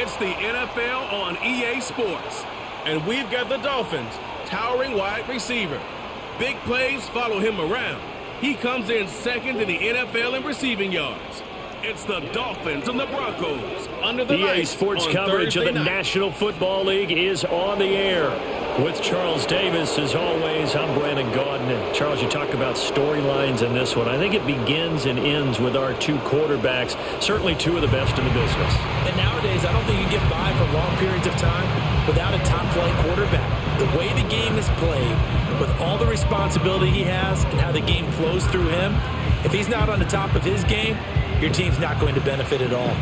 It's the NFL on EA Sports. And we've got the Dolphins, towering wide receiver. Big plays follow him around. He comes in second in the NFL in receiving yards. It's the Dolphins and the Broncos under the EA lights Sports on coverage Thursday of the night. National Football League is on the air. With Charles Davis, as always, I'm Brandon Gaudin. Charles, you talk about storylines in this one. I think it begins and ends with our two quarterbacks, certainly two of the best in the business. And nowadays, I don't think you get by for long periods of time without a top-flight quarterback. The way the game is played, with all the responsibility he has and how the game flows through him, if he's not on the top of his game, your team's not going to benefit at all.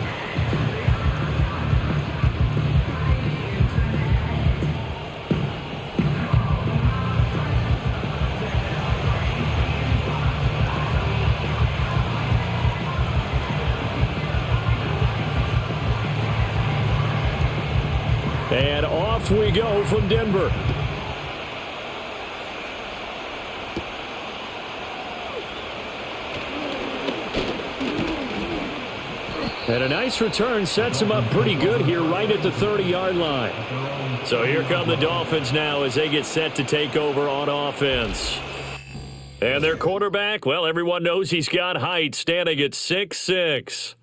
And off we go from Denver. And a nice return sets him up pretty good here right at the 30-yard line. So here come the Dolphins now as they get set to take over on offense. And their quarterback, well, everyone knows he's got height, standing at 6'6".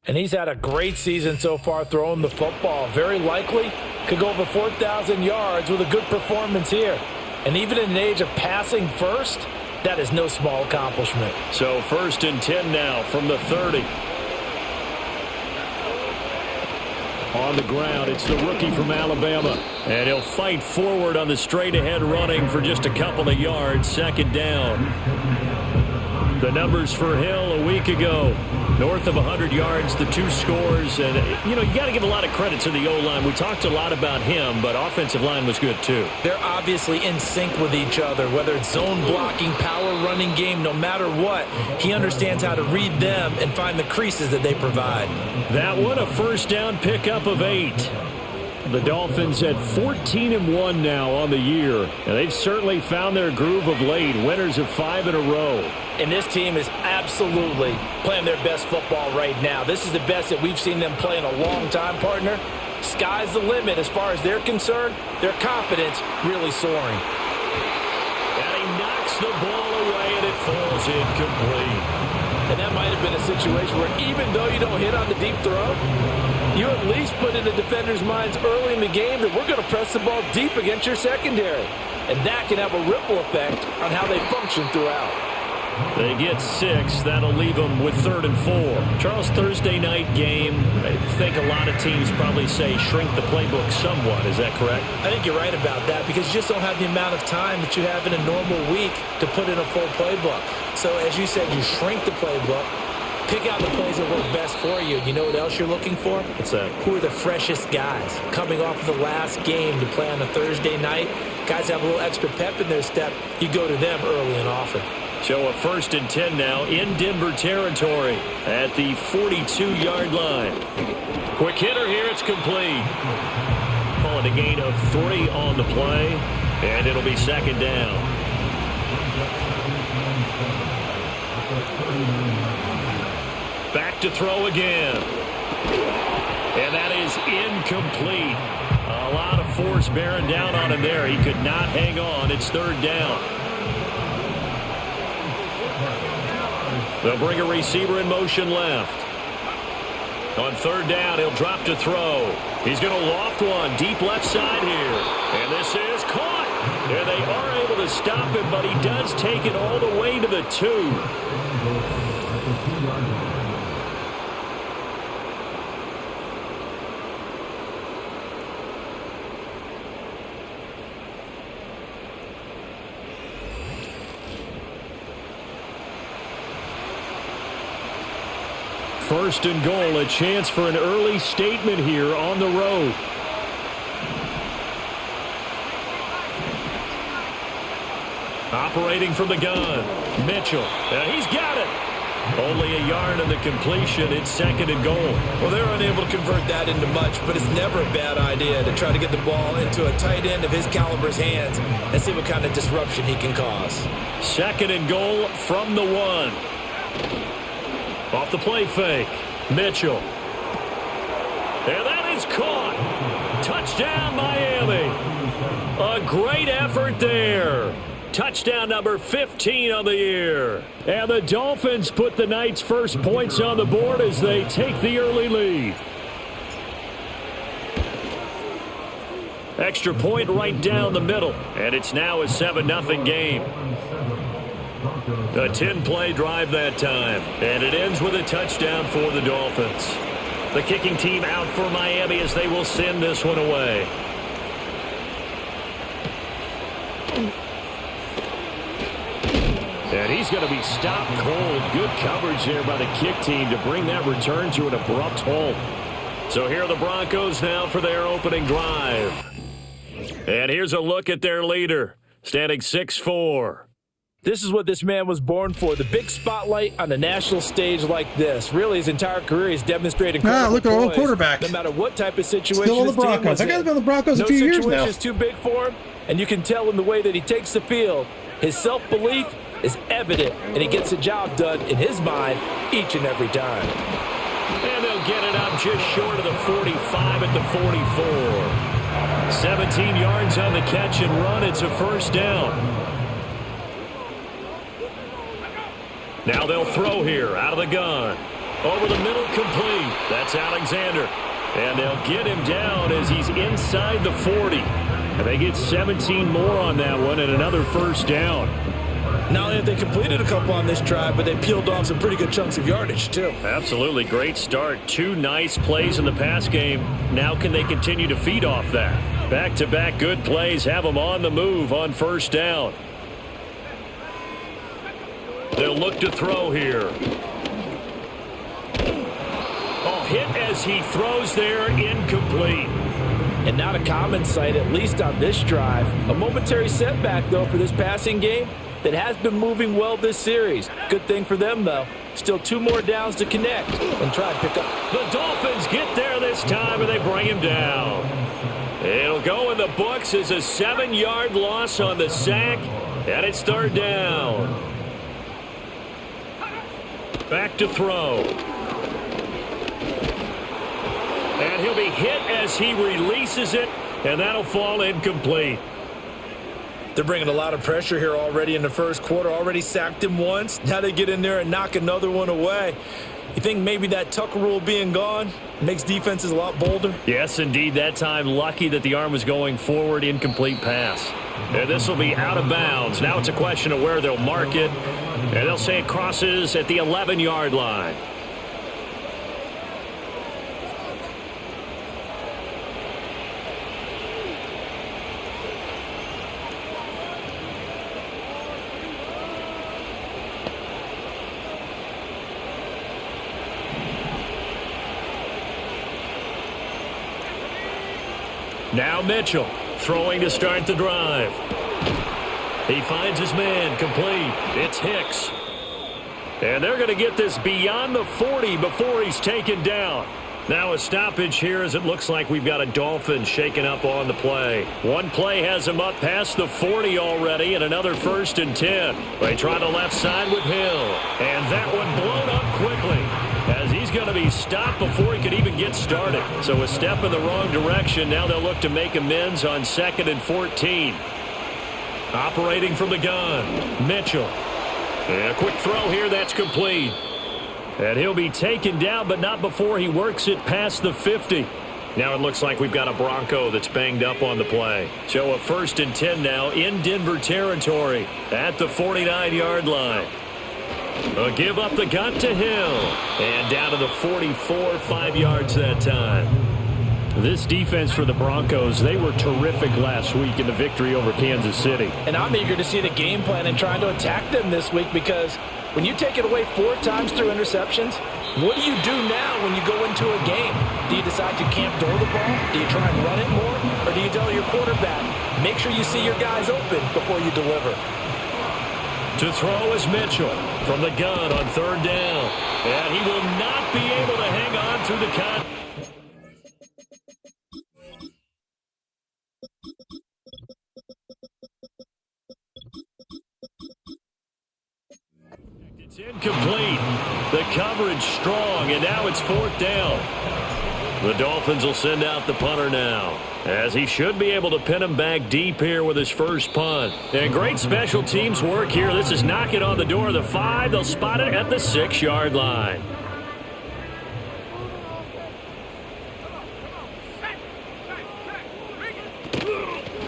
And he's had a great season so far throwing the football. Very likely could go over 4,000 yards with a good performance here. And even in an age of passing first, that is no small accomplishment. So 1st and 10 now from the 30. On the ground, it's the rookie from Alabama. And he'll fight forward on the straight-ahead running for just a couple of yards. 2nd down. The numbers for Hill a week ago. North of 100 yards, the 2 scores. And, you know, you got to give a lot of credit to the O-line. We talked a lot about him, but offensive line was good, too. They're obviously in sync with each other, whether it's zone blocking, power running game, no matter what. He understands how to read them and find the creases that they provide. That one, a 1st down pickup of 8. The Dolphins at 14-1 now on the year. And they've certainly found their groove of late. Winners of 5 in a row. And this team is absolutely playing their best football right now. This is the best that we've seen them play in a long time, partner. Sky's the limit as far as they're concerned. Their confidence really soaring. And he knocks the ball away, and it falls incomplete. And that might have been a situation where even though you don't hit on the deep throw, you at least put in the defenders' minds early in the game that we're going to press the ball deep against your secondary. And that can have a ripple effect on how they function throughout. They get 6. That'll leave them with 3rd and 4. Charles, Thursday night game. I think a lot of teams probably say shrink the playbook somewhat. Is that correct? I think you're right about that because you just don't have the amount of time that you have in a normal week to put in a full playbook. So as you said, you shrink the playbook, pick out the plays that work best for you. You know what else you're looking for? What's that? Who are the freshest guys coming off of the last game to play on a Thursday night? Guys have a little extra pep in their step. You go to them early and often. So a 1st and 10 now in Denver territory at the 42-yard line. Quick hitter here. It's complete. Calling a gain of 3 on the play, and it'll be 2nd down. Back to throw again. And that is incomplete. A lot of force bearing down on him there. He could not hang on. It's 3rd down. They'll bring a receiver in motion left. On 3rd down, he'll drop to throw. He's going to loft one deep left side here. And this is caught. And they are able to stop him, but he does take it all the way to the 2. First and goal, a chance for an early statement here on the road. Operating from the gun, Mitchell. He's got it. Only a yard in the completion. It's 2nd and goal. Well, they're unable to convert that into much, but it's never a bad idea to try to get the ball into a tight end of his caliber's hands and see what kind of disruption he can cause. 2nd and goal from the 1. Off the play fake, Mitchell. And that is caught. Touchdown, Miami. A great effort there. Touchdown number 15 on the year. And the Dolphins put the night's first points on the board as they take the early lead. Extra point right down the middle. And it's now a 7-0 game. A 10-play drive that time. And it ends with a touchdown for the Dolphins. The kicking team out for Miami as they will send this one away. And he's going to be stopped cold. Good coverage there by the kick team to bring that return to an abrupt halt. So here are the Broncos now for their opening drive. And here's a look at their leader, standing 6'4". This is what this man was born for, the big spotlight on the national stage like this. Really, his entire career he's demonstrated incredible look at our old quarterback. No matter what type of situation Still on the his team Broncos. was That guy's in. been on the Broncos a few years now. No situation is too big for him, and you can tell in the way that he takes the field. His self-belief is evident, and he gets the job done in his mind each and every time. And they'll get it up just short of the 45 at the 44. 17 yards on the catch and run. It's a first down. Now they'll throw here out of the gun. Over the middle, complete. That's Alexander. And they'll get him down as he's inside the 40. And they get 17 more on that one and another first down. Not only have they completed a couple on this drive, but they peeled off some pretty good chunks of yardage, too. Absolutely. Great start. 2 nice plays in the pass game. Now can they continue to feed off that? Back-to-back good plays have them on the move on first down. They'll look to throw here. Oh, hit as he throws there, incomplete. And not a common sight, at least on this drive. A momentary setback, though, for this passing game that has been moving well this series. Good thing for them, though. Still 2 more downs to connect and try and pick up. The Dolphins get there this time, and they bring him down. It'll go in the books as a 7-yard loss on the sack, and it's third down. Back to throw. And he'll be hit as he releases it, and that'll fall incomplete. They're bringing a lot of pressure here already in the first quarter. Already sacked him once. Now they get in there and knock another one away. You think maybe that Tucker rule being gone makes defenses a lot bolder? Yes, indeed. That time, lucky that the arm was going forward, incomplete pass. And this will be out of bounds. Now it's a question of where they'll mark it. And they'll say it crosses at the 11-yard line. Now Mitchell throwing to start the drive. He finds his man, complete. It's Hicks. And they're going to get this beyond the 40 before he's taken down. Now a stoppage here as it looks like we've got a Dolphin shaken up on the play. One play has him up past the 40 already and another 1st and 10. They try the left side with Hill. And that one blown up quickly as he's going to be stopped before he could even get started. So a step in the wrong direction. Now they'll look to make amends on 2nd and 14. Operating from the gun, Mitchell. And a quick throw here, that's complete. And he'll be taken down, but not before he works it past the 50. Now it looks like we've got a Bronco that's banged up on the play. So a 1st and 10 now in Denver territory at the 49-yard line. A give up the gut to Hill. And down to the 44, 5 yards that time. This defense for the Broncos, they were terrific last week in the victory over Kansas City. And I'm eager to see the game plan and trying to attack them this week because when you take it away 4 times through interceptions, what do you do now when you go into a game? Do you decide to camp door the ball? Do you try and run it more? Or do you tell your quarterback, make sure you see your guys open before you deliver? To throw is Mitchell from the gun on 3rd down. And he will not be able to hang on through the cut. It's incomplete. The coverage strong, and now it's 4th down. The Dolphins will send out the punter now, as he should be able to pin him back deep here with his first punt. And great special teams work here. This is knocking on the door of the 5. They'll spot it at the 6-yard line.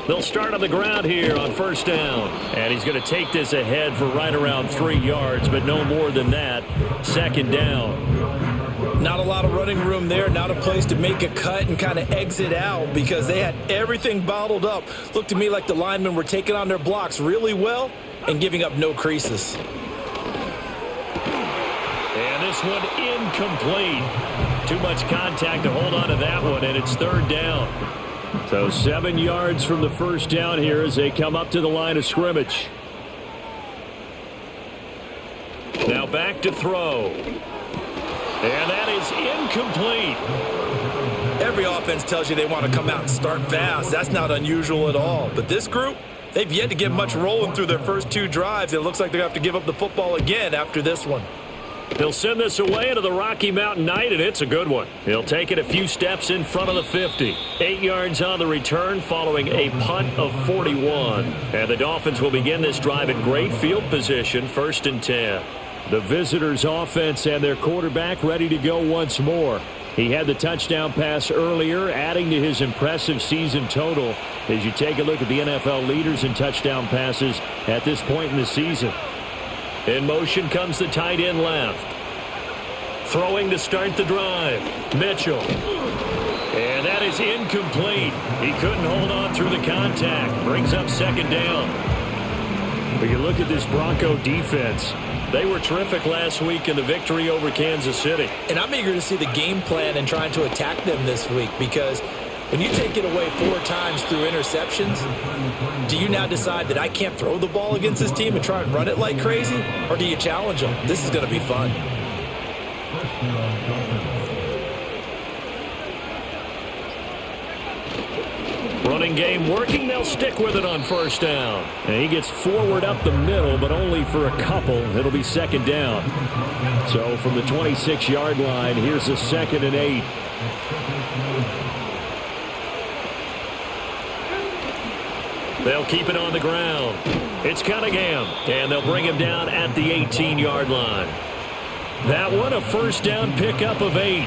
They'll start on the ground here on first down. And he's going to take this ahead for right around 3 yards, but no more than that. Second down. Not a lot of running room there, not a place to make a cut and kind of exit out because they had everything bottled up. Looked to me like the linemen were taking on their blocks really well and giving up no creases. And this one incomplete. Too much contact to hold on to that one, and it's third down. So 7 yards from the first down here as they come up to the line of scrimmage. Now back to throw. And that is incomplete. Every offense tells you they want to come out and start fast. That's not unusual at all. But this group, they've yet to get much rolling through their first 2 drives. It looks like they're going to have to give up the football again after this one. He'll send this away into the Rocky Mountain night, and it's a good one. He'll take it a few steps in front of the 50. 8 yards on the return following a punt of 41. And the Dolphins will begin this drive in great field position, 1st and 10. The visitors' offense and their quarterback ready to go once more. He had the touchdown pass earlier, adding to his impressive season total as you take a look at the NFL leaders in touchdown passes at this point in the season. In motion comes the tight end left. Throwing to start the drive. Mitchell. And that is incomplete. He couldn't hold on through the contact. Brings up second down. But you look at this Bronco defense. They were terrific last week in the victory over Kansas City. And I'm eager to see the game plan and trying to attack them this week because when you take it away 4 times through interceptions, do you now decide that I can't throw the ball against this team and try and run it like crazy? Or do you challenge them? This is going to be fun. Running game working. They'll stick with it on first down. And he gets forward up the middle, but only for a couple. It'll be second down. So from the 26-yard line, here's a 2nd and 8. They'll keep it on the ground. It's Cunningham, and they'll bring him down at the 18-yard line. That one, a first down pickup of 8.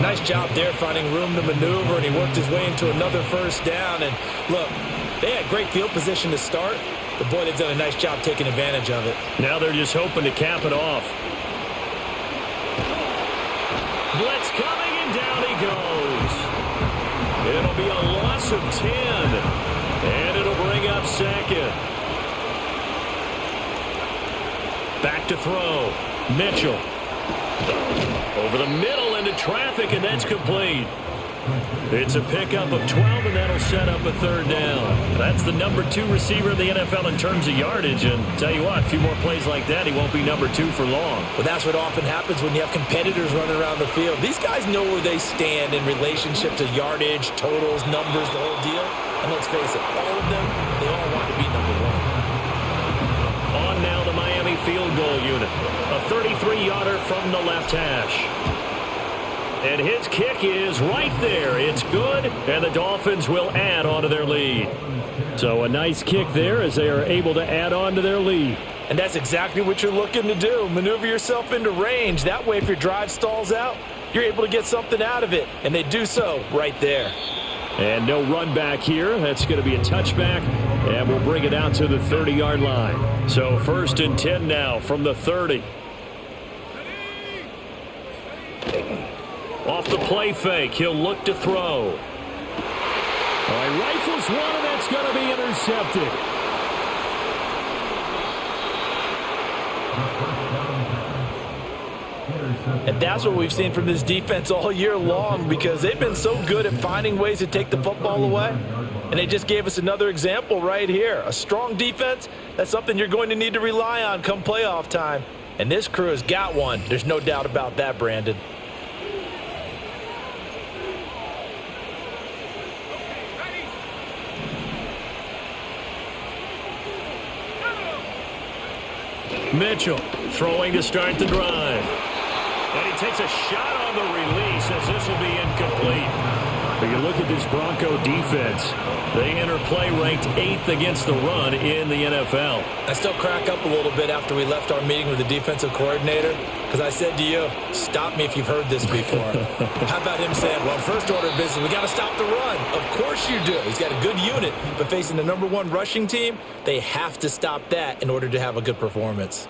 Nice job there finding room to maneuver, and he worked his way into another first down. And look, they had great field position to start, but boy, they've done a nice job taking advantage of it. Now they're just hoping to cap it off. Blitz coming, and down he goes. It'll be a loss of 10, and it'll bring up second. Back to throw. Mitchell. Over the middle into traffic, and that's complete. It's a pickup of 12, and that'll set up a third down. That's the number 2 receiver in the NFL in terms of yardage, and tell you what, a few more plays like that, he won't be number 2 for long. Well, that's what often happens when you have competitors running around the field. These guys know where they stand in relationship to yardage, totals, numbers, the whole deal. And let's face it, all of them, they all want to be number 1. On now the Miami field goal unit. A 33-yarder from the left hash. And his kick is right there. It's good, and the Dolphins will add on to their lead. So a nice kick there as they are able to add on to their lead. And that's exactly what you're looking to do. Maneuver yourself into range. That way, if your drive stalls out, you're able to get something out of it. And they do so right there. And no run back here. That's going to be a touchback, and we'll bring it out to the 30-yard line. So 1st and 10 now from the 30. Off the play fake, he'll look to throw. All right, rifles one, and that's going to be intercepted. And that's what we've seen from this defense all year long because they've been so good at finding ways to take the football away. And they just gave us another example right here. A strong defense, that's something you're going to need to rely on come playoff time. And this crew has got one. There's no doubt about that, Brandon. Mitchell throwing to start the drive. And he takes a shot on the release as this will be incomplete. If you look at this Bronco defense, they enter play ranked 8th against the run in the NFL. I still crack up a little bit after we left our meeting with the defensive coordinator because I said to you, stop me if you've heard this before. How about him saying, well, first order of business, we got to stop the run. Of course you do. He's got a good unit, but facing the #1 rushing team, they have to stop that in order to have a good performance.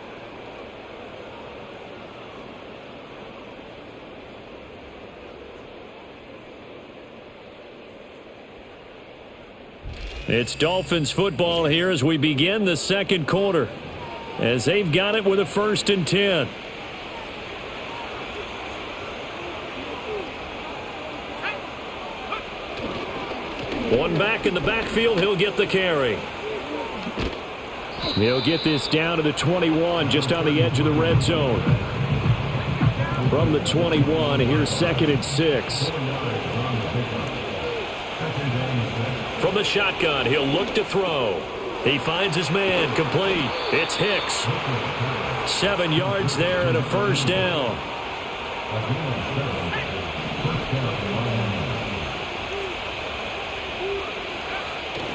It's Dolphins football here as we begin the second quarter, as they've got it with a 1st and 10. One back in the backfield, he'll get the carry. He'll get this down to the 21, just on the edge of the red zone. From the 21, here's 2nd and 6. From the shotgun, he'll look to throw. He finds his man, complete. It's Hicks. 7 yards there and a 1st down.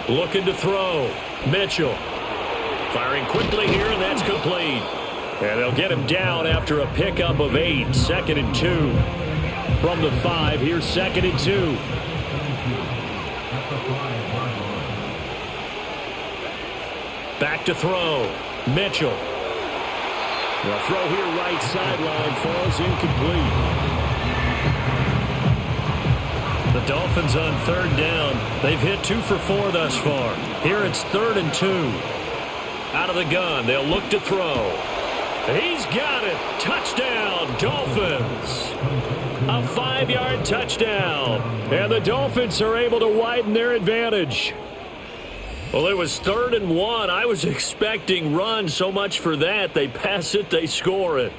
Looking to throw. Mitchell. Firing quickly here, and that's complete. And they'll get him down after a pickup of 8. 2nd and 2. From the 5, here's 2nd and 2. Back to throw. Mitchell. The throw here right sideline falls incomplete. The Dolphins on 3rd down. They've hit 2 for 4 thus far. Here it's 3rd and 2. Out of the gun. They'll look to throw. He's got it. Touchdown, Dolphins. A 5-yard touchdown. And the Dolphins are able to widen their advantage. Well, it was 3rd and 1. I was expecting run, so much for that. They pass it, they score it.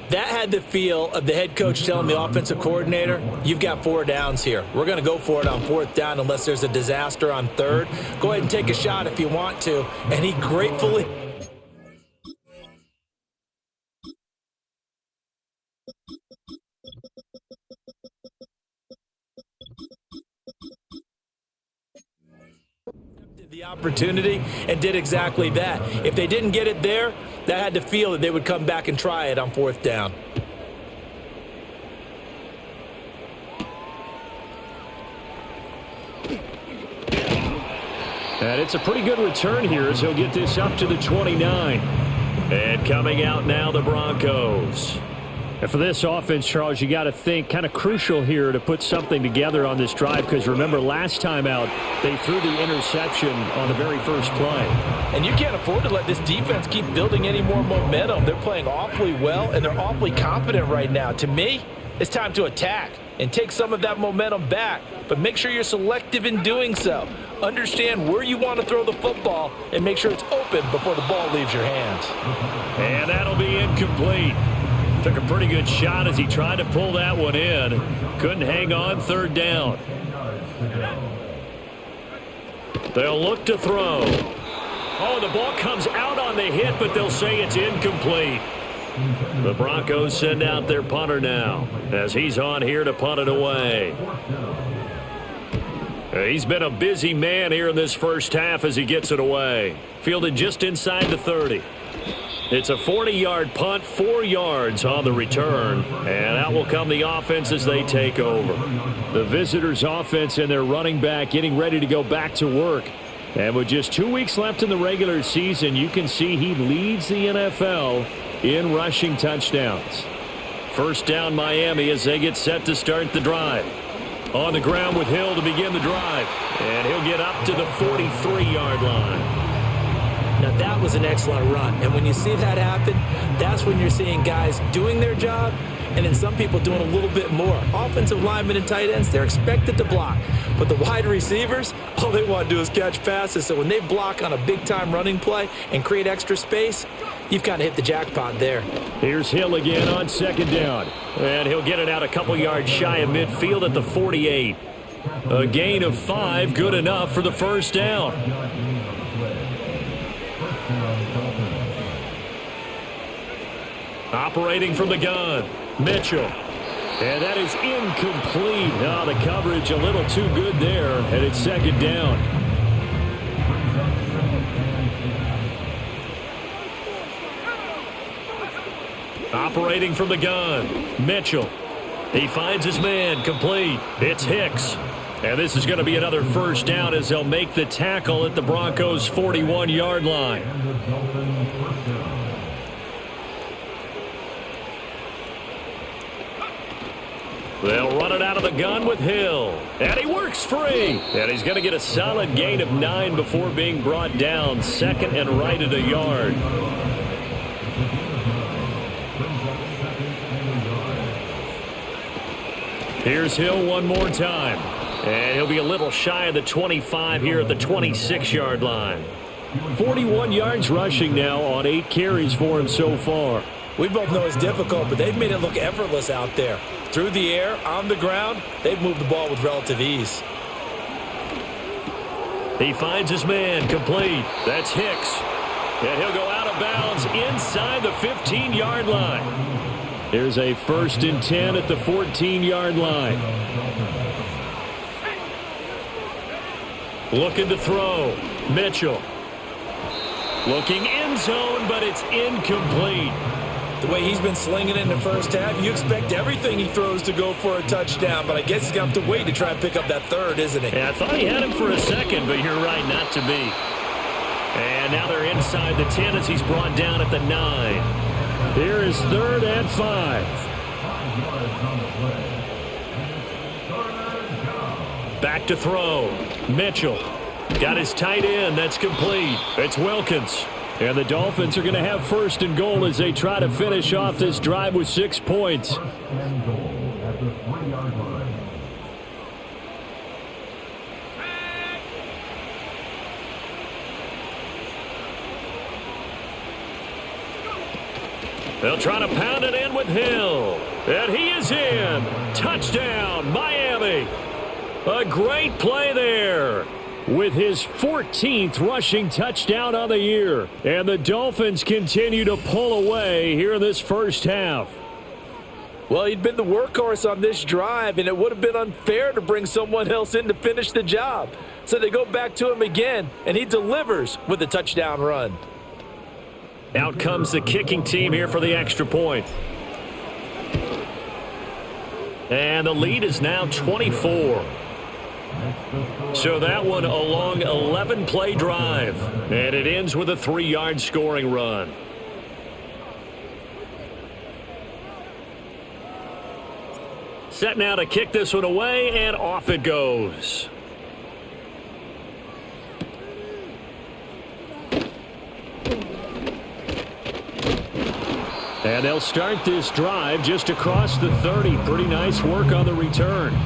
That had the feel of the head coach telling the offensive coordinator, you've got 4 downs here. We're going to go for it on 4th down unless there's a disaster on 3rd. Go ahead and take a shot if you want to. And he gratefully... the opportunity and did exactly that. If they didn't get it there, that had to feel that they would come back and try it on 4th down. And it's a pretty good return here as he'll get this up to the 29. And coming out now, the Broncos. And for this offense, Charles, you got to think kind of crucial here to put something together on this drive, because remember last time out they threw the interception on the very first play. And you can't afford to let this defense keep building any more momentum. They're playing awfully well, and they're awfully confident right now. To me, it's time to attack and take some of that momentum back, but make sure you're selective in doing so. Understand where you want to throw the football and make sure it's open before the ball leaves your hands. And that'll be incomplete. Took a pretty good shot as he tried to pull that one in. Couldn't hang on, 3rd down. They'll look to throw. Oh, the ball comes out on the hit, but they'll say it's incomplete. The Broncos send out their punter now as he's on here to punt it away. He's been a busy man here in this first half as he gets it away. Fielded just inside the 30. It's a 40-yard punt, 4 yards on the return, and out will come the offense as they take over. The visitors' offense and their running back getting ready to go back to work. And with just 2 weeks left in the regular season, you can see he leads the NFL in rushing touchdowns. 1st down Miami as they get set to start the drive. On the ground with Hill to begin the drive, and he'll get up to the 43-yard line. Now, that was an excellent run. And when you see that happen, that's when you're seeing guys doing their job and then some people doing a little bit more. Offensive linemen and tight ends, they're expected to block. But the wide receivers, all they want to do is catch passes. So when they block on a big-time running play and create extra space, you've kind of hit the jackpot there. Here's Hill again on 2nd down. And he'll get it out a couple yards shy of midfield at the 48. A gain of 5, good enough for the 1st down. Operating from the gun, Mitchell. And that is incomplete. Oh, the coverage a little too good there, and it's second down. Operating from the gun, Mitchell. He finds his man, complete. It's Hicks. And this is going to be another first down as they'll make the tackle at the Broncos' 41-yard line. They'll run it out of the gun with Hill. And he works free. And he's going to get a solid gain of 9 before being brought down. Second and right at a yard. Here's Hill one more time. And he'll be a little shy of the 25 here at the 26-yard line. 41 yards rushing now on 8 carries for him so far. We both know it's difficult, but they've made it look effortless out there. Through the air, on the ground, they've moved the ball with relative ease. He finds his man, complete. That's Hicks. And he'll go out of bounds inside the 15-yard line. There's a 1st and 10 at the 14-yard line. Looking to throw. Mitchell. Looking end zone, but it's incomplete. The way he's been slinging it in the first half, you expect everything he throws to go for a touchdown, but I guess he's going to have to wait to try and pick up that third, isn't he? Yeah, I thought he had him for a second, but you're right, not to be. And now they're inside the 10 as he's brought down at the 9. Here is 3rd and 5. Back to throw. Mitchell. Got his tight end. That's complete. It's Wilkins. And the Dolphins are going to have 1st and goal as they try to finish off this drive with 6 points. They'll try to pound it in with Hill. And he is in. Touchdown, Miami. A great play there. With his 14th rushing touchdown on the year. And the Dolphins continue to pull away here in this first half. Well, he'd been the workhorse on this drive, and it would have been unfair to bring someone else in to finish the job. So they go back to him again, and he delivers with a touchdown run. Out comes the kicking team here for the extra point. And the lead is now 24. So that one a long 11-play drive. And it ends with a 3-yard scoring run. Set now to kick this one away, and off it goes. And they'll start this drive just across the 30. Pretty nice work on the return.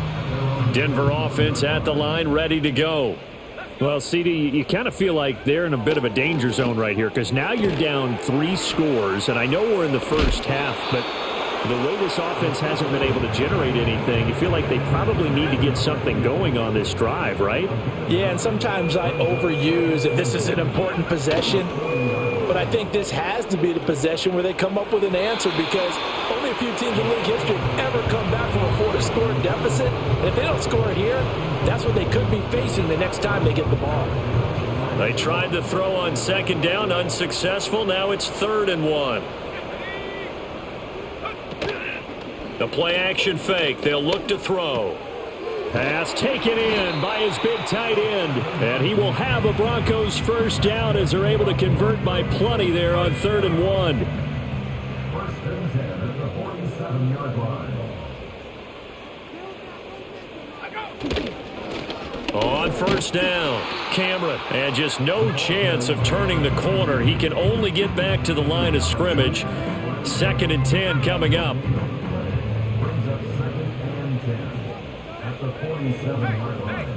Denver offense at the line, ready to go. Well, CD, you kind of feel like they're in a bit of a danger zone right here because now you're down 3 scores, and I know we're in the first half, but the way this offense hasn't been able to generate anything, you feel like they probably need to get something going on this drive, right? Yeah, and sometimes I overuse if this is an important possession, but I think this has to be the possession where they come up with an answer because only a few teams in league history have ever come back from a 4-score deficit. And if they don't score here, that's what they could be facing the next time they get the ball. They tried to throw on 2nd down, unsuccessful. Now it's 3rd and 1. The play action fake. They'll look to throw. Pass taken in by his big tight end. And he will have a Broncos first down as they're able to convert by plenty there on 3rd and 1. 1st and 10 at the 47-yard line. On 1st down, Cameron. And just no chance of turning the corner. He can only get back to the line of scrimmage. 2nd and 10 coming up. Brings up 2nd and 10 at the 47-yard line.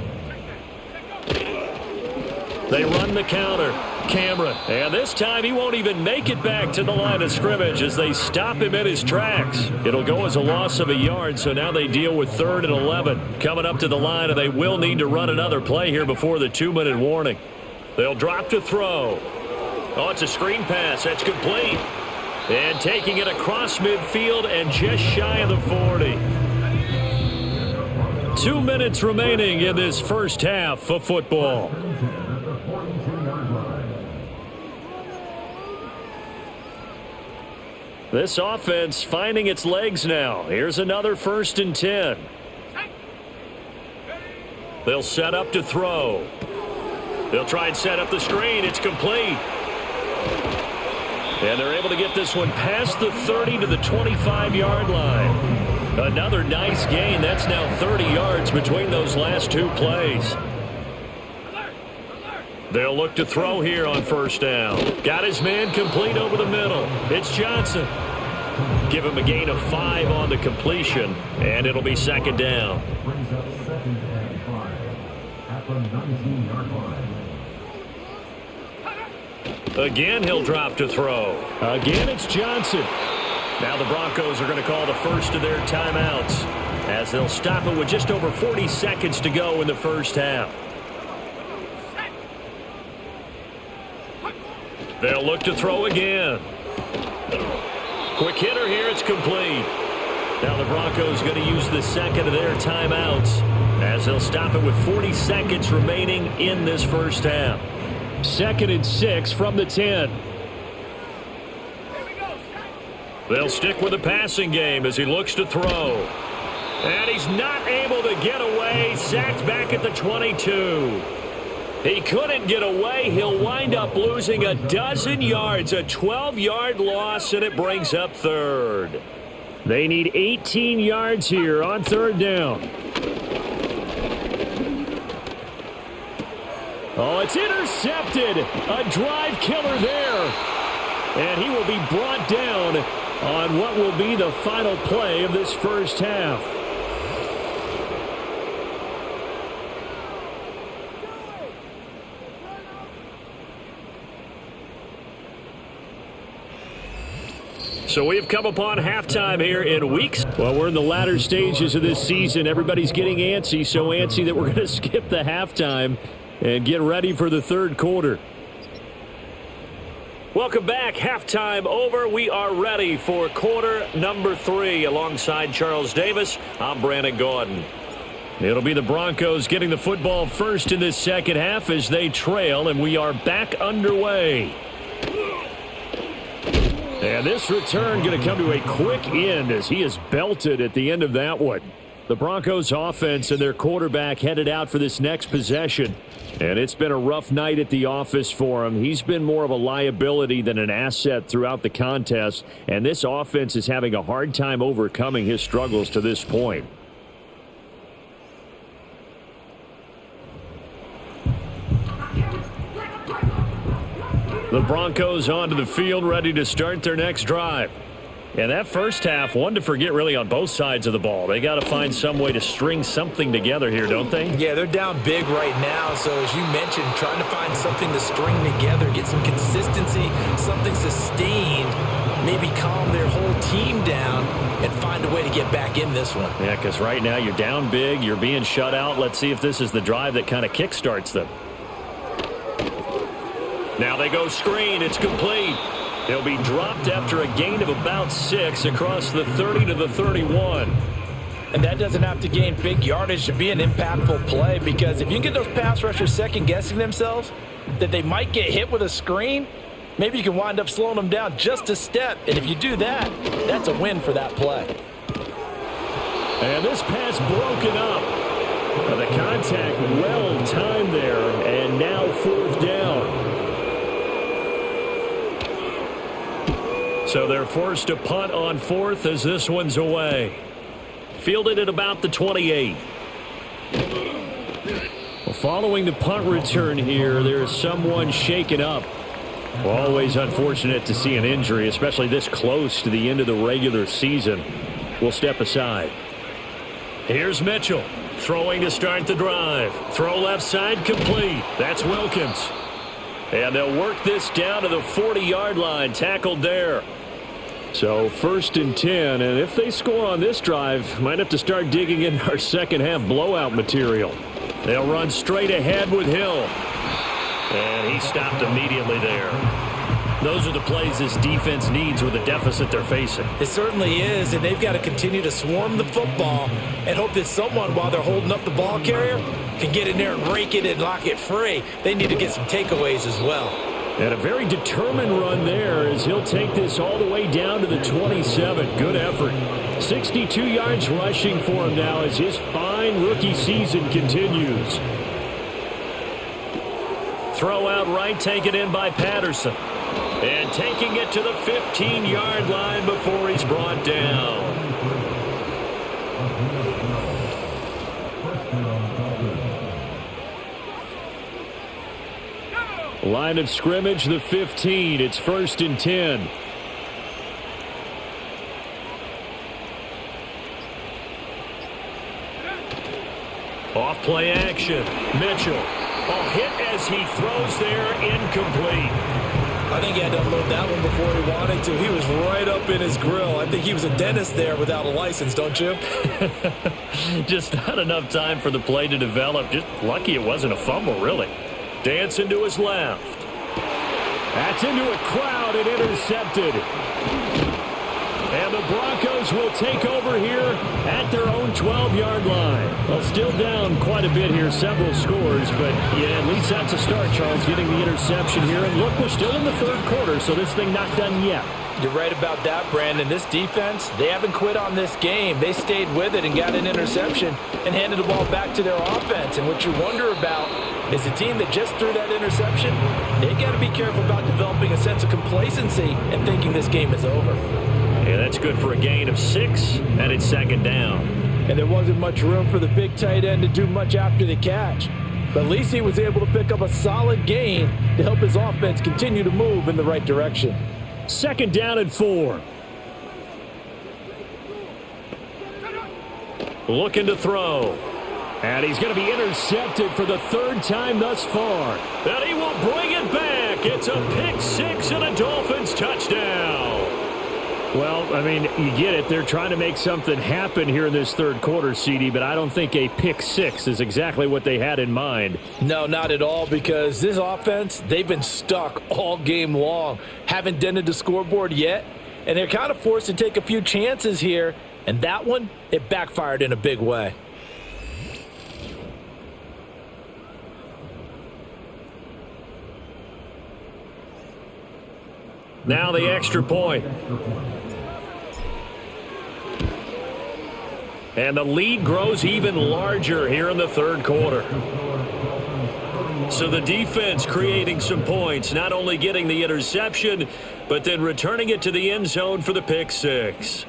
They run the counter. Cameron. And this time he won't even make it back to the line of scrimmage as they stop him in his tracks. It'll go as a loss of a yard, so now they deal with 3rd and 11. Coming up to the line, and they will need to run another play here before the 2-minute warning. They'll drop to throw. Oh, it's a screen pass. That's complete. And taking it across midfield and just shy of the 40. 2 minutes remaining in this first half of football. At the 42-yard line. This offense finding its legs now. Here's another 1st and 10. They'll set up to throw. They'll try and set up the screen. It's complete. And they're able to get this one past the 30 to the 25-yard line. Another nice gain. That's now 30 yards between those last 2 plays. They'll look to throw here on 1st down. Got his man complete over the middle. It's Johnson. Give him a gain of 5 on the completion, and it'll be 2nd down. Brings up 2nd and 5 at the 19-yard line. Again, he'll drop to throw. Again, it's Johnson. Now the Broncos are going to call the first of their timeouts as they'll stop it with just over 40 seconds to go in the first half. They'll look to throw again. Quick hitter here. It's complete. Now the Broncos going to use the second of their timeouts as they'll stop it with 40 seconds remaining in this first half. 2nd and 6 from the 10. They'll stick with the passing game as he looks to throw. And he's not able to get away. Sacked back at the 22. He couldn't get away. He'll wind up losing a dozen yards. A 12-yard loss, and it brings up 3rd. They need 18 yards here on 3rd down. Oh, it's intercepted. A drive killer there. And he will be brought down on what will be the final play of this first half. So we've come upon halftime here in weeks. Well, we're in the latter stages of this season. Everybody's getting antsy, so antsy that we're going to skip the halftime and get ready for the 3rd quarter. Welcome back. Halftime over. We are ready for quarter number 3. Alongside Charles Davis, I'm Brandon Gaudin. It'll be the Broncos getting the football first in this second half as they trail, and we are back underway. And this return going to come to a quick end as he is belted at the end of that one. The Broncos offense and their quarterback headed out for this next possession. And it's been a rough night at the office for him. He's been more of a liability than an asset throughout the contest. And this offense is having a hard time overcoming his struggles to this point. The Broncos onto the field, ready to start their next drive. And that first half, one to forget really on both sides of the ball. They got to find some way to string something together here, don't they? Yeah, they're down big right now. So as you mentioned, trying to find something to string together, get some consistency, something sustained, maybe calm their whole team down and find a way to get back in this one. Yeah, because right now you're down big, you're being shut out. Let's see if this is the drive that kind of kickstarts them. Now they go screen. It's complete. He'll be dropped after a gain of about 6 across the 30 to the 31. And that doesn't have to gain big yardage to be an impactful play, because if you can get those pass rushers second-guessing themselves that they might get hit with a screen, maybe you can wind up slowing them down just a step. And if you do that, that's a win for that play. And this pass broken up. The contact well timed there, and now 4th down. So they're forced to punt on 4th as this one's away. Fielded at about the 28. Well, following the punt return here, there's someone shaken up. Well, always unfortunate to see an injury, especially this close to the end of the regular season. We'll step aside. Here's Mitchell, throwing to start the drive. Throw left side, complete. That's Wilkins. And they'll work this down to the 40-yard line, tackled there. So 1st and 10, and if they score on this drive, might have to start digging in our second half blowout material. They'll run straight ahead with Hill. And he stopped immediately there. Those are the plays this defense needs with the deficit they're facing. It certainly is, and they've got to continue to swarm the football and hope that someone, while they're holding up the ball carrier, can get in there and rake it and lock it free. They need to get some takeaways as well. And a very determined run there as he'll take this all the way down to the 27. Good effort. 62 yards rushing for him now as his fine rookie season continues. Throw out right, taken in by Patterson. And taking it to the 15-yard line before he's brought down. Line of scrimmage, the 15. It's 1st and 10. Off play action. Mitchell. A hit as he throws there, incomplete. I think he had to unload that one before he wanted to. He was right up in his grill. I think he was a dentist there without a license, don't you? Just not enough time for the play to develop. Just lucky it wasn't a fumble, really. Dancing to his left. That's into a crowd and intercepted. And the Broncos will take over here at their own 12-yard line. Well, still down quite a bit here, several scores, but yeah, at least that's a start, Charles, getting the interception here. And look, we're still in the third quarter, so this thing not done yet. You're right about that, Brandon. This defense, they haven't quit on this game. They stayed with it and got an interception and handed the ball back to their offense. And what you wonder about is a team that just threw that interception, they got to be careful about developing a sense of complacency and thinking this game is over. Yeah, that's good for a gain of 6, and it's 2nd down. And there wasn't much room for the big tight end to do much after the catch. But at least he was able to pick up a solid gain to help his offense continue to move in the right direction. 2nd down and 4. Looking to throw. And he's going to be intercepted for the 3rd time thus far. And he will bring it back. It's a pick 6 and a Dolphins touchdown. Well, I mean, you get it. They're trying to make something happen here in this third quarter, CD, but I don't think a pick 6 is exactly what they had in mind. No, not at all, because this offense, they've been stuck all game long. Haven't dented the scoreboard yet, and they're kind of forced to take a few chances here, and that one, it backfired in a big way. Now the extra point. And the lead grows even larger here in the third quarter. So the defense creating some points, not only getting the interception, but then returning it to the end zone for the pick 6.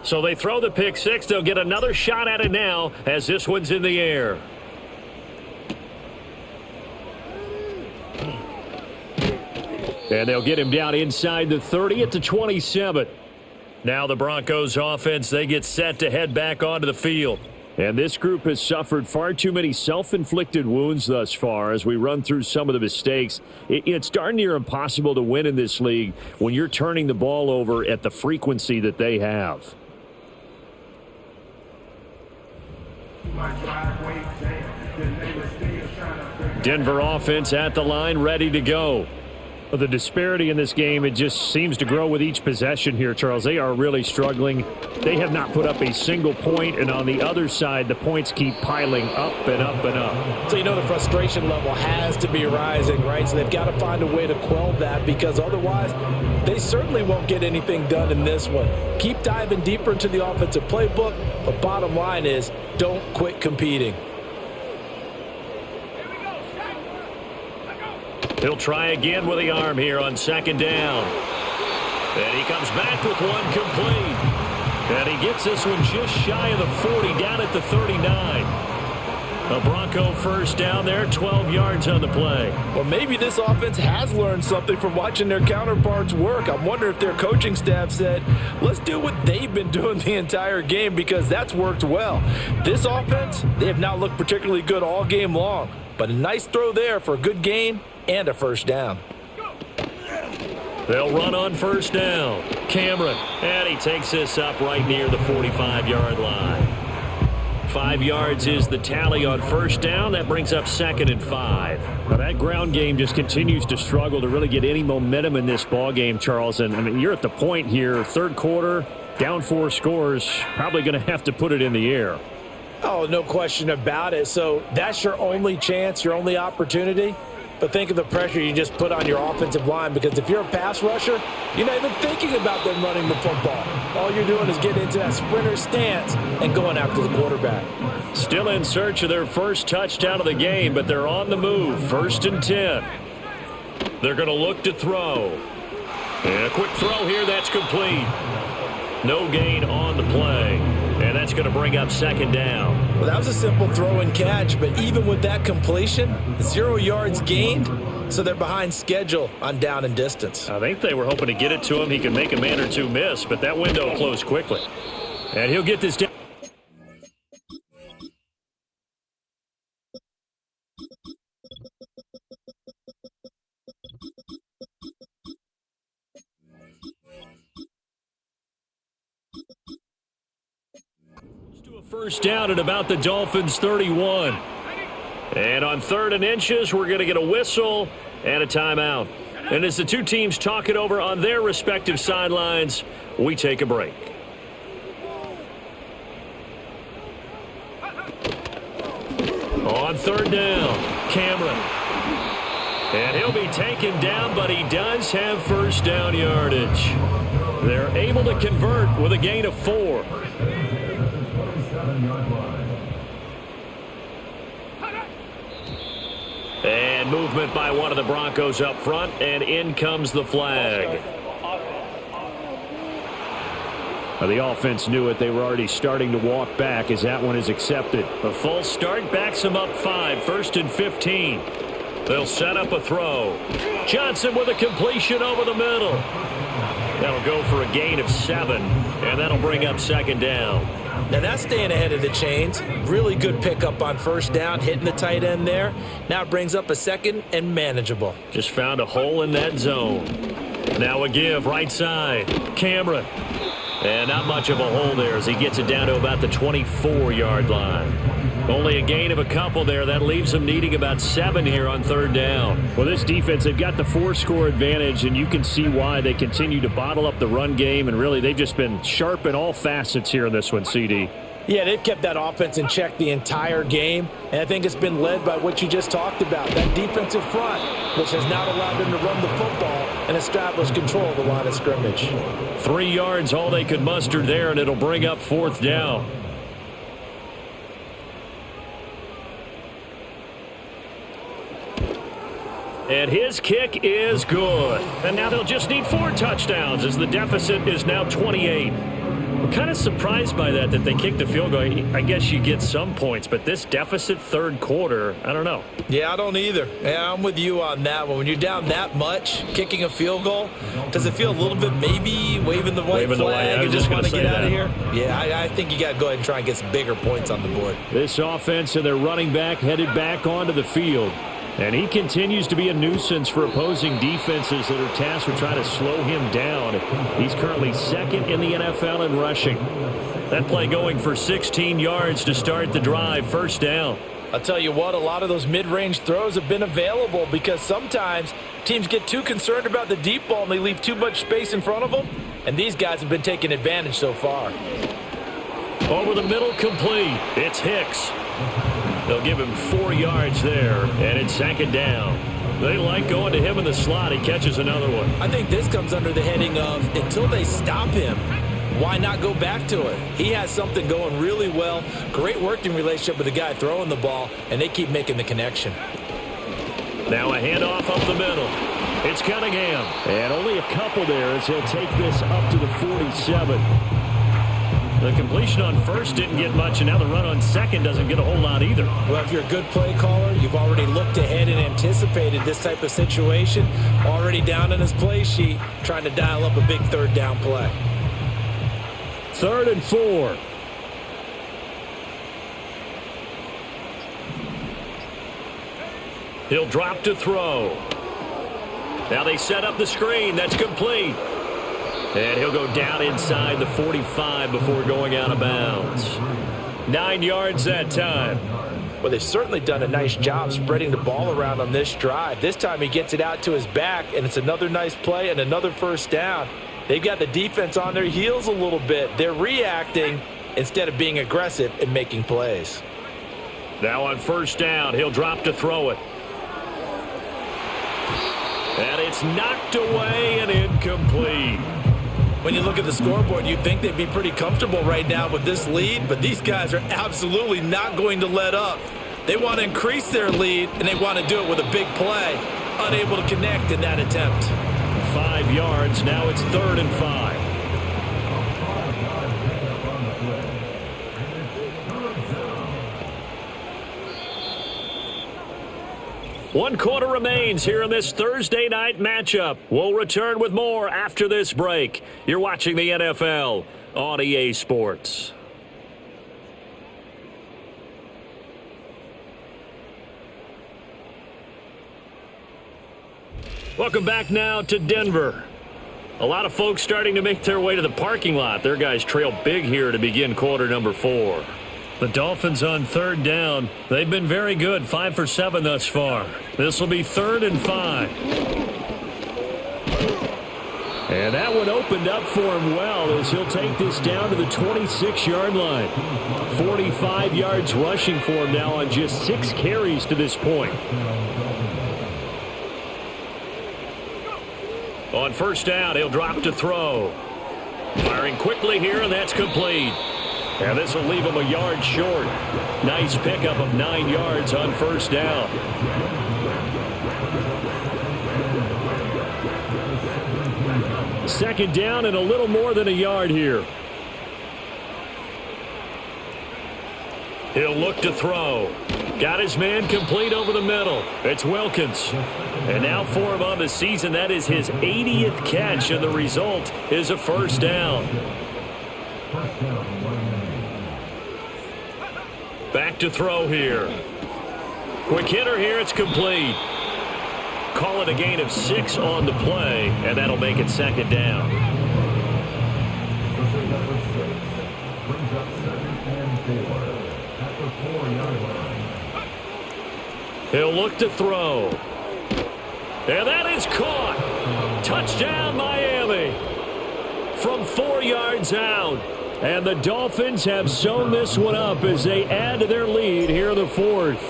So they throw the pick 6. They'll get another shot at it now as this one's in the air. And they'll get him down inside the 30 at the 27. Now the Broncos offense, they get set to head back onto the field. And this group has suffered far too many self-inflicted wounds thus far as we run through some of the mistakes. It's darn near impossible to win in this league when you're turning the ball over at the frequency that they have. Denver offense at the line, ready to go. The disparity in this game, it just seems to grow with each possession here, Charles. They are really struggling. They have not put up a single point, and on the other side, the points keep piling up and up and up. So you know the frustration level has to be rising, right? So they've got to find a way to quell that, because otherwise they certainly won't get anything done in this one. Keep diving deeper into the offensive playbook, but bottom line is don't quit competing. He'll try again with the arm here on 2nd down. And he comes back with one complete. And he gets this one just shy of the 40, down at the 39. A Bronco first down there, 12 yards on the play. Well, maybe this offense has learned something from watching their counterparts work. I wonder if their coaching staff said, let's do what they've been doing the entire game, because that's worked well. This offense, they have not looked particularly good all game long. But a nice throw there for a good gain and a first down. They'll run on first down. Cameron, and he takes this up right near the 45-yard line. 5 yards is the tally on first down. That brings up 2nd and 5. Now that ground game just continues to struggle to really get any momentum in this ball game, Charles. And I mean, you're at the point here, third quarter, down 4 scores, probably going to have to put it in the air. Oh, no question about it. So that's your only chance, your only opportunity. But think of the pressure you just put on your offensive line, because if you're a pass rusher, you're not even thinking about them running the football. All you're doing is getting into that sprinter stance and going after the quarterback. Still in search of their first touchdown of the game, but they're on the move. 1st and 10. They're going to look to throw. And a quick throw here, that's complete. No gain on the play. And that's going to bring up 2nd down. Well, that was a simple throw and catch, but even with that completion, 0 yards gained, so they're behind schedule on down and distance. I think they were hoping to get it to him. He can make a man or two miss, but that window closed quickly. And he'll get this down. First down at about the Dolphins' 31. And on 3rd and inches, we're going to get a whistle and a timeout. And as the two teams talk it over on their respective sidelines, we take a break. On 3rd down, Cameron. And he'll be taken down, but he does have first down yardage. They're able to convert with a gain of 4. And movement by one of the Broncos up front, and in comes the flag. Now the offense knew it. They were already starting to walk back as that one is accepted. A false start backs them up 5, 1st and 15. They'll set up a throw. Johnson with a completion over the middle. That'll go for a gain of 7, and that'll bring up 2nd down. Now that's staying ahead of the chains. Really good pickup on first down, hitting the tight end there. Now it brings up a 2nd and manageable. Just found a hole in that zone. Now a give right side. Cameron. And not much of a hole there as he gets it down to about the 24-yard line. Only a gain of a couple there. That leaves them needing about 7 here on 3rd down. Well, this defense, they've got the 4-score advantage, and you can see why they continue to bottle up the run game, and really they've just been sharp in all facets here in this one, CD. Yeah, they've kept that offense in check the entire game, and I think it's been led by what you just talked about, that defensive front, which has not allowed them to run the football and establish control of the line of scrimmage. 3 yards, all they could muster there, and it'll bring up 4th down. And his kick is good. And now they'll just need 4 touchdowns as the deficit is now 28. I'm kind of surprised by that they kicked the field goal. I guess you get some points, but this deficit 3rd quarter, I don't know. Yeah, I don't either. Yeah, I'm with you on that one. When you're down that much, kicking a field goal, does it feel a little bit maybe waving the white flag and just want to get out of here? Yeah, I think you got to go ahead and try and get some bigger points on the board. This offense and their running back headed back onto the field. And he continues to be a nuisance for opposing defenses that are tasked with trying to slow him down. He's currently 2nd in the NFL in rushing. That play going for 16 yards to start the drive. First down. I'll tell you what, a lot of those mid-range throws have been available because sometimes teams get too concerned about the deep ball and they leave too much space in front of them. And these guys have been taking advantage so far. Over the middle, complete. It's Hicks. They'll give him 4 yards there, and it's 2nd down. They like going to him in the slot. He catches another one. I think this comes under the heading of until they stop him, why not go back to it? He has something going really well. Great working relationship with the guy throwing the ball, and they keep making the connection. Now a handoff up the middle. It's Cunningham. And only a couple there as he'll take this up to the 47. The completion on first didn't get much, and now the run on second doesn't get a whole lot either. Well, if you're a good play caller, you've already looked ahead and anticipated this type of situation. Already down in his play sheet, trying to dial up a big 3rd down play. 3rd and 4. He'll drop to throw. Now they set up the screen. That's complete. And he'll go down inside the 45 before going out of bounds. 9 yards that time. Well, they've certainly done a nice job spreading the ball around on this drive. This time he gets it out to his back, and it's another nice play and another first down. They've got the defense on their heels a little bit. They're reacting instead of being aggressive and making plays. Now on first down, he'll drop to throw it. And it's knocked away and incomplete. When you look at the scoreboard, you'd think they'd be pretty comfortable right now with this lead, but these guys are absolutely not going to let up. They want to increase their lead, and they want to do it with a big play. Unable to connect in that attempt. 5 yards. Now it's 3rd and 5. One quarter remains here in this Thursday night matchup. We'll return with more after this break. You're watching the NFL on EA Sports. Welcome back now to Denver. A lot of folks starting to make their way to the parking lot. Their guys trail big here to begin quarter number 4. The Dolphins on 3rd down. They've been very good, 5 for 7 thus far. This will be 3rd and 5. And that one opened up for him well as he'll take this down to the 26-yard line. 45 yards rushing for him now on just 6 carries to this point. On first down, he'll drop to throw. Firing quickly here, and that's complete. And this will leave him a yard short. Nice pickup of 9 yards on first down. Second down and a little more than a yard here. He'll look to throw. Got his man complete over the middle. It's Wilkins. And now for him on the season, that is his 80th catch, and the result is a first down. Back to throw here. Quick hitter here, it's complete. Call it a gain of 6 on the play, and that'll make it second down. He'll look to throw. And that is caught. Touchdown, Miami. From 4 yards out. And the Dolphins have sewn this one up as they add to their lead here in the 4th.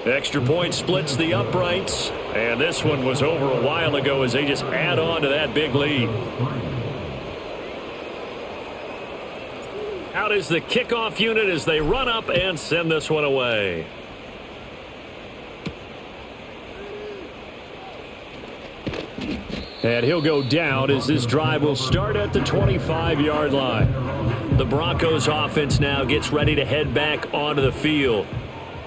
Extra point splits the uprights. And this one was over a while ago as they just add on to that big lead. Out is the kickoff unit as they run up and send this one away. And he'll go down as this drive will start at the 25-yard line. The Broncos offense now gets ready to head back onto the field.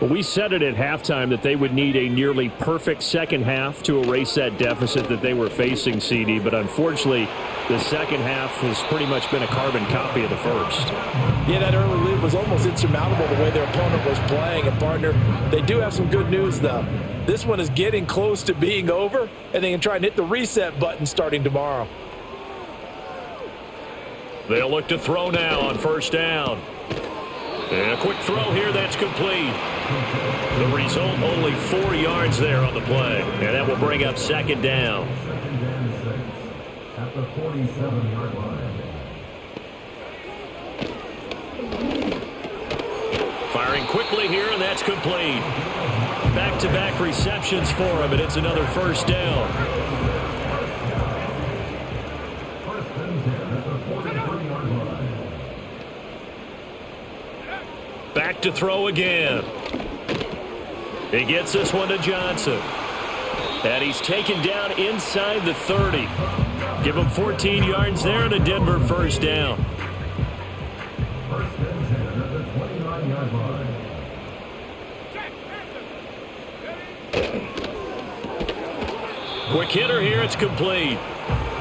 Well, we said it at halftime that they would need a nearly perfect second half to erase that deficit that they were facing, CD. But unfortunately, the second half has pretty much been a carbon copy of the first. Yeah, that early lead was almost insurmountable the way their opponent was playing. And, partner, they do have some good news, though. This one is getting close to being over, and they can try and hit the reset button starting tomorrow. They'll look to throw now on first down. And a quick throw here, that's complete. The result, only 4 yards there on the play. And that will bring up second down. At the 47-yard line. Firing quickly here, and that's complete. Back-to-back receptions for him, and it's another first down. First and 10 at the 43-yard line. Back to throw again. He gets this one to Johnson. And he's taken down inside the 30. Give him 14 yards there and a Denver first down. First and 10 at the 29-yard line. Quick hitter here, it's complete.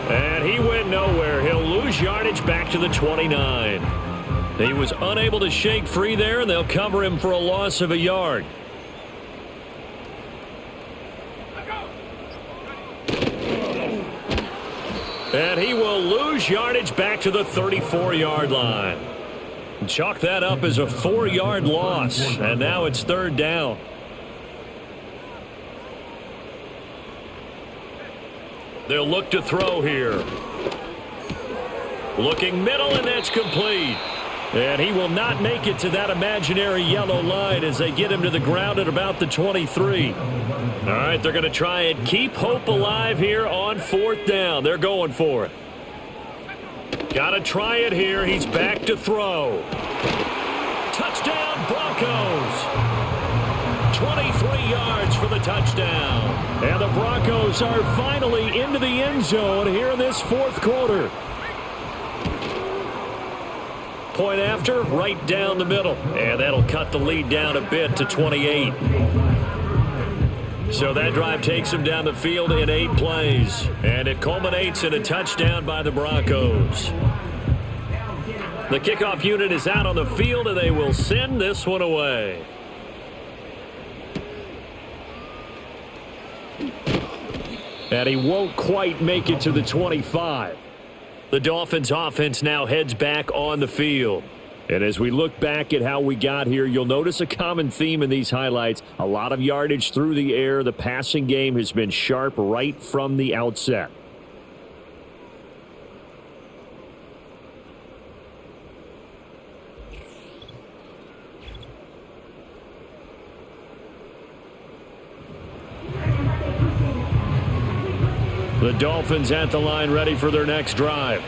And he went nowhere. He'll lose yardage back to the 29. He was unable to shake free there, and they'll cover him for a loss of a yard. And he will lose yardage back to the 34-yard line. Chalk that up as a 4-yard loss, and now it's third down. They'll look to throw here. Looking middle, and that's complete. And he will not make it to that imaginary yellow line as they get him to the ground at about the 23. All right, they're going to try and keep hope alive here on fourth down. They're going for it. Got to try it here. He's back to throw. Touchdown, Broncos. 23 yards for the touchdown. And the Broncos are finally into the end zone here in this fourth quarter. Point after, right down the middle. And that'll cut the lead down a bit to 28. So that drive takes them down the field in 8 plays. And it culminates in a touchdown by the Broncos. The kickoff unit is out on the field, and they will send this one away. And he won't quite make it to the 25. The Dolphins offense now heads back on the field. And as we look back at how we got here, you'll notice a common theme in these highlights. A lot of yardage through the air. The passing game has been sharp right from the outset. The Dolphins at the line ready for their next drive.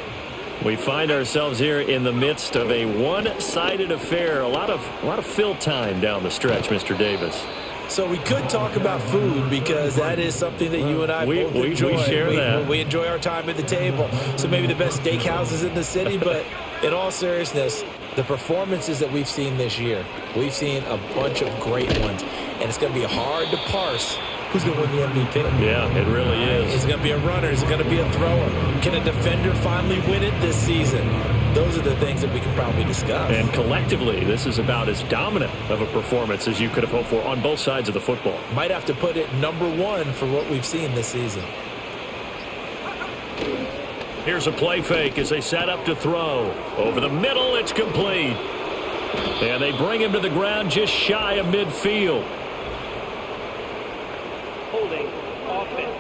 We find ourselves here in the midst of a one-sided affair. A lot of fill time down the stretch, Mr. Davis. So we could talk about food because that is something that you and I both enjoy. We share that. We enjoy our time at the table. So maybe the best steakhouses in the city, but in all seriousness, the performances that we've seen this year, we've seen a bunch of great ones, and it's going to be hard to parse who's going to win the MVP. Yeah, it really is. Is it going to be a runner? Is it going to be a thrower? Can a defender finally win it this season? Those are the things that we can probably discuss. And collectively, this is about as dominant of a performance as you could have hoped for on both sides of the football. Might have to put it number one for what we've seen this season. Here's a play fake as they set up to throw. Over the middle, it's complete. And they bring him to the ground just shy of midfield. Holding offense.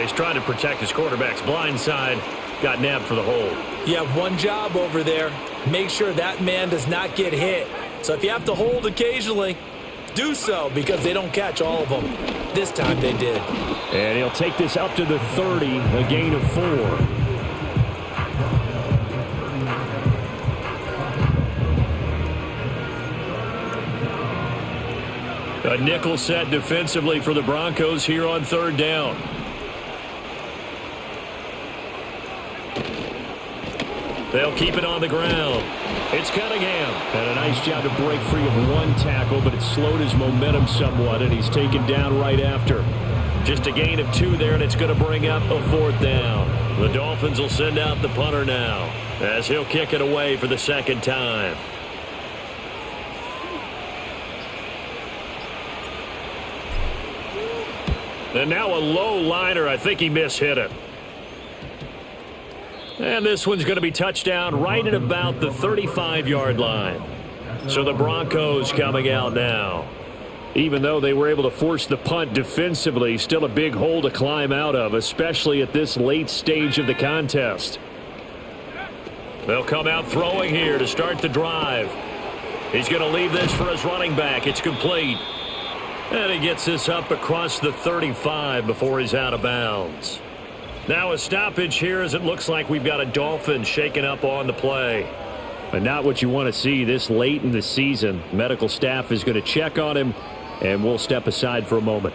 He's trying to protect his quarterback's blind side. Got nabbed for the hold. You have one job over there. Make sure that man does not get hit. So if you have to hold occasionally, do so because they don't catch all of them. This time they did. And he'll take this up to the 30, a gain of 4. A nickel set defensively for the Broncos here on third down. They'll keep it on the ground. It's Cunningham. And a nice job to break free of one tackle, but it slowed his momentum somewhat, and he's taken down right after. Just a gain of 2 there, and it's going to bring up a fourth down. The Dolphins will send out the punter now as he'll kick it away for the second time. And now a low liner. I think he mishit it. And this one's going to be touchdown right at about the 35-yard line. So the Broncos coming out now. Even though they were able to force the punt defensively, still a big hole to climb out of, especially at this late stage of the contest. They'll come out throwing here to start the drive. He's going to leave this for his running back. It's complete. And he gets this up across the 35 before he's out of bounds. Now a stoppage here as it looks like we've got a Dolphin shaken up on the play. But not what you want to see this late in the season. Medical staff is going to check on him, and we'll step aside for a moment.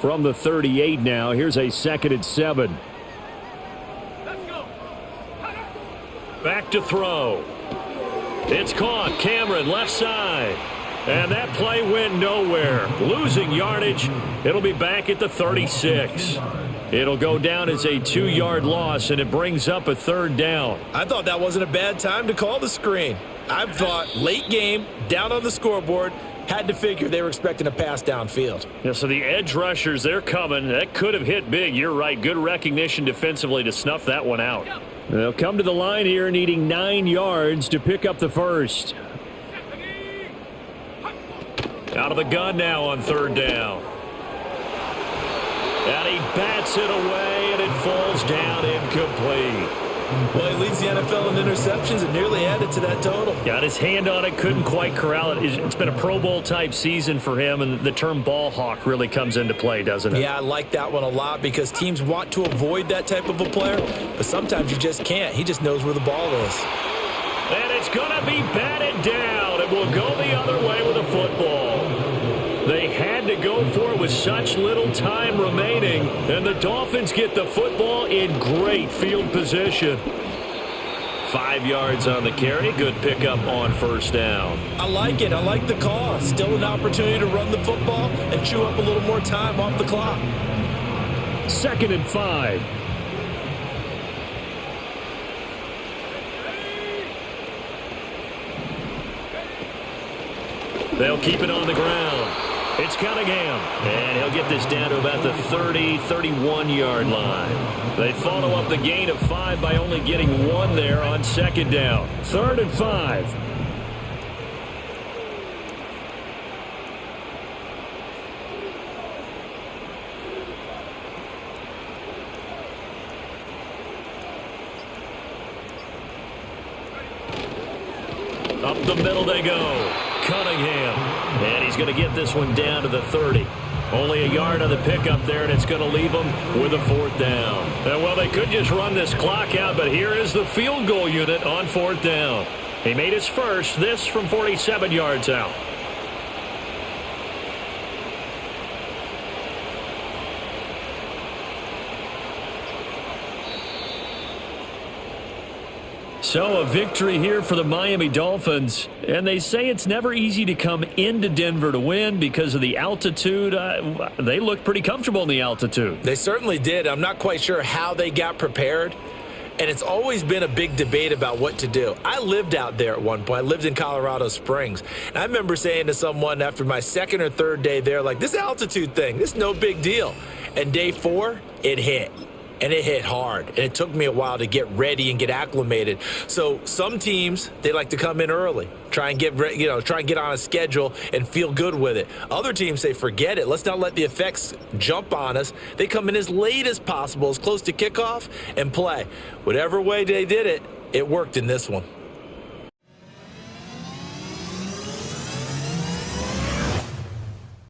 From the 38 now, here's a 2nd and 7. Back to throw. It's caught. Cameron left side. And that play went nowhere. Losing yardage. It'll be back at the 36. It'll go down as a 2-yard loss, and it brings up a 3rd down. I thought that wasn't a bad time to call the screen. I thought late game, down on the scoreboard, had to figure they were expecting a pass downfield. Yeah, so the edge rushers, they're coming. That could have hit big. You're right. Good recognition defensively to snuff that one out. They'll come to the line here needing 9 yards to pick up the first. Out of the gun now on 3rd down. And he bats it away, and it falls down incomplete. Well, he leads the NFL in interceptions and nearly added to that total. Got his hand on it, couldn't quite corral it. It's been a Pro Bowl-type season for him, and the term ball hawk really comes into play, doesn't it? Yeah, I like that one a lot because teams want to avoid that type of a player, but sometimes you just can't. He just knows where the ball is. And it's going to be batted down. It will go the other way with a football. They had to go for it with such little time remaining, and the Dolphins get the football in great field position. 5 yards on the carry. Good pickup on 1st down. I like it. I like the call. Still an opportunity to run the football and chew up a little more time off the clock. 2nd and 5. They'll keep it on the ground. It's Cunningham, and he'll get this down to about the 30, 31-yard line. They follow up the gain of 5 by only getting 1 there on 2nd down. 3rd and 5. Up the middle they go. Cunningham. And he's going to get this one down to the 30. Only a yard on the pickup there, and it's going to leave them with a 4th down. Well, they could just run this clock out, but here is the field goal unit on 4th down. He made his first, this from 47 yards out. So a victory here for the Miami Dolphins, and they say it's never easy to come into Denver to win because of the altitude. They looked pretty comfortable in the altitude. They certainly did. I'm not quite sure how they got prepared, and it's always been a big debate about what to do. I lived out there at one point. I lived in Colorado Springs, and I remember saying to someone after my 2nd or 3rd day there, like, this altitude thing, this is no big deal. And day 4, it hit. And it hit hard, and it took me a while to get ready and get acclimated. So some teams, they like to come in early, try and get on a schedule and feel good with it. Other teams say, forget it. Let's not let the effects jump on us. They come in as late as possible, as close to kickoff, and play. Whatever way they did it, it worked in this one.